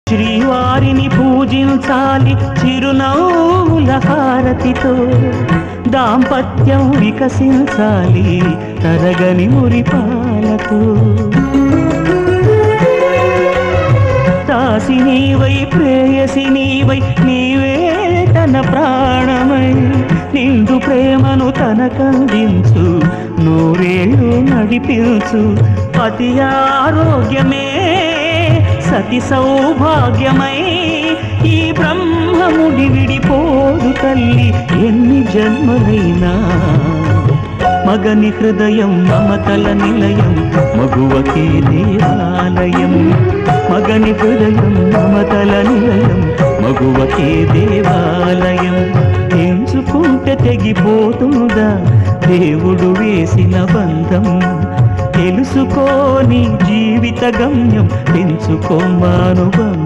శ్రీవారిని పూజించాలి చిరునవ్వుల హారతితో, దాంపత్యం వికసించాలి తరగని మురిపాలతో. దాసి నీవై ప్రేయసి నీవై నీవే తన ప్రాణమై, నిండు ప్రేమను తనకందించు నూరేళ్ళు నడిపించు. పతి ఆరోగ్యమే సతి సౌభాగ్యమై, ఈ బ్రహ్మముడి విడిపోదు తల్లి ఎన్ని జన్మలైనా. మగని హృదయం మమతల నిలయం, మగువకే దేవాలయం. మగని హృదయం మమతల నిలయం, మగువకే దేవాలయం. ఎంచుకుంటే తెగిపోతుందా దేవుడు వేసిన బంధం, తెలుసుకోని జీవిత గమ్యం పెంచుకోమానుబంధం.